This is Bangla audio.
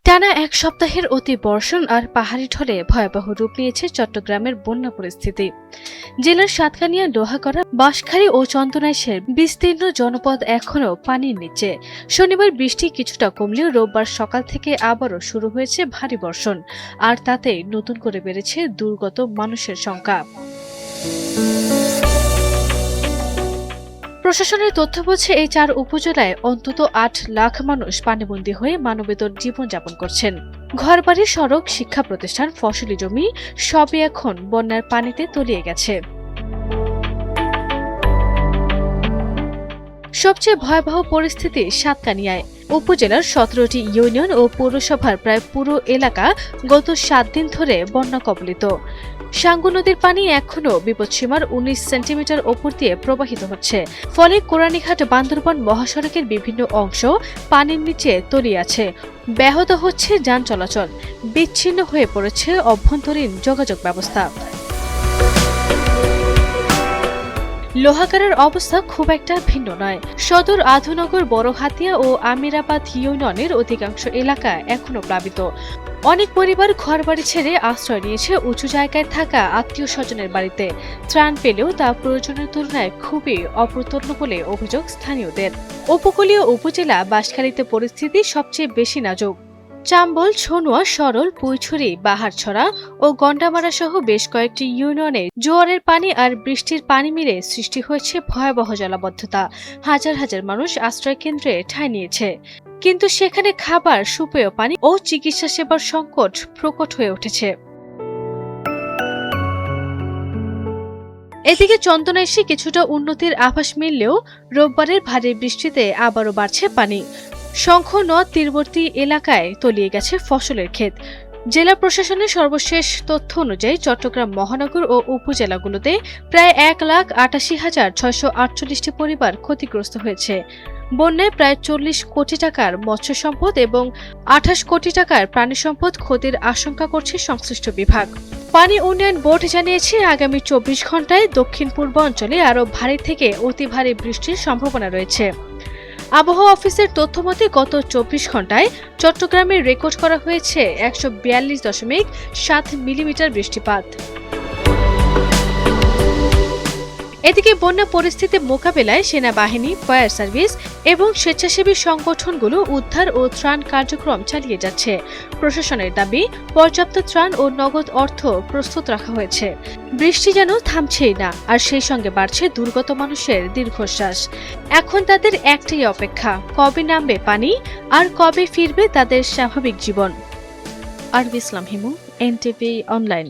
টানা এক সপ্তাহের অতি বর্ষণ আর পাহাড়ি ঢলে ভয়াবহ রূপ নিয়েছে চট্টগ্রামের বন্যা পরিস্থিতি। জেলার সাতকানিয়া, লোহাগড়া, বাঁশখালী ও চন্দনাইশের বিস্তীর্ণ জনপদ এখনও পানির নিচে। শনিবার বৃষ্টি কিছুটা কমলেও রোববার সকাল থেকে আবারও শুরু হয়েছে ভারী বর্ষণ, আর তাতে নতুন করে বেড়েছে দুর্গত মানুষের সংখ্যা। প্রশাসনের তথ্য বলছে, এই 4 উপজেলায় অন্তত 8 লাখ মানুষ পানিবন্দী হয়ে মানবেতর জীবনযাপন করছেন। ঘরবাড়ি, সড়ক, শিক্ষা প্রতিষ্ঠান, ফসলি জমি সবই এখন বন্যার পানিতে তলিয়ে গেছে। সবচেয়ে ভয়াবহ পরিস্থিতি সাতকানিয়ায়। উপজেলার 17টি ইউনিয়ন ও পৌরসভার প্রায় পুরো এলাকা গত 7 দিন ধরে বন্যা কবলিত। সাঙ্গু নদীর পানি এখনও বিপদসীমার 19 সেন্টিমিটার ওপর দিয়ে প্রবাহিত হচ্ছে। ফলে কোরানীঘাট বান্দরবান মহাসড়কের বিভিন্ন অংশ পানির নিচে তলিয়ে আছে। ব্যাহত হচ্ছে যান চলাচল, বিচ্ছিন্ন হয়ে পড়েছে অভ্যন্তরীণ যোগাযোগ ব্যবস্থা। লোহাগড়ার অবস্থা খুব একটা ভিন্ন নয়। সদর, আধুনগর, বড়হাতিয়া ও আমিরাবাদ ইউনিয়নের অধিকাংশ এলাকা এখনও প্লাবিত। অনেক পরিবার ঘরবাড়ি ছেড়ে আশ্রয় নিয়েছে উঁচু জায়গায় থাকা আত্মীয় স্বজনের বাড়িতে। ত্রাণ পেলেও তা প্রয়োজনের তুলনায় খুবই অপ্রতুল বলে অভিযোগ স্থানীয়দের। উপকূলীয় উপজেলা বাঁশখালীতে পরিস্থিতি সবচেয়ে বেশি নাজুক। চাম্বল, ছনুয়া, সরল, পুইছড়ি, বাহারছড়া ও গন্ডামারা সহ বেশ কয়েকটি ইউনিয়নে জোয়ারের পানি আর বৃষ্টির পানি মিলে সৃষ্টি হয়েছে ভয়াবহ জলাবদ্ধতা। হাজার হাজার মানুষ আশ্রয় কেন্দ্রে ঠাঁই নিয়েছে, কিন্তু সেখানে খাবার, সুপেয় পানি ও চিকিৎসা সেবার সংকট প্রকট হয়ে উঠেছে। এদিকে চন্দনাইশে কিছুটা উন্নতির আভাস মিললেও রোববারের ভারী বৃষ্টিতে আবারও বাড়ছে পানি। শঙ্খনদ তীরবর্তী এলাকায় তলিয়ে গেছে ফসলের ক্ষেত। জেলা প্রশাসনের সর্বশেষ তথ্য অনুযায়ী চট্টগ্রাম মহানগর ও উপজেলাগুলোতে প্রায় 1,88,648টি পরিবার ক্ষতিগ্রস্ত হয়েছে। বন্যায় প্রায় 40 কোটি টাকার মৎস্য সম্পদ এবং 28 কোটি টাকার প্রাণী সম্পদ ক্ষতির আশঙ্কা করছে সংশ্লিষ্ট বিভাগ। পানি উন্নয়ন বোর্ড জানিয়েছে, আগামী 24 ঘন্টায় দক্ষিণ পূর্ব অঞ্চলে আরও ভারী থেকে অতি ভারী বৃষ্টির সম্ভাবনা রয়েছে। আবহাওয়া অফিসের তথ্যমতে গত 24 ঘন্টায় চট্টগ্রামে রেকর্ড করা হয়েছে 142.7 মিলিমিটার বৃষ্টিপাত। এদিকে বন্যা পরিস্থিতি মোকাবেলায় সেনাবাহিনী, ফায়ার সার্ভিস এবং স্বেচ্ছাসেবী সংগঠনগুলো উদ্ধার ও ত্রাণ কার্যক্রম চালিয়ে যাচ্ছে। প্রশাসনের দাবি, পর্যাপ্ত ত্রাণ ও নগদ অর্থ প্রস্তুত রাখা হয়েছে। বৃষ্টি যেন থামছেই না, আর সেই সঙ্গে বাড়ছে দুর্গত মানুষের দীর্ঘশ্বাস। এখন তাদের একটাই অপেক্ষা, কবে নামবে পানি আর কবে ফিরবে তাদের স্বাভাবিক জীবন। আরবি ইসলাম হিমু, এনটিভি অনলাইন।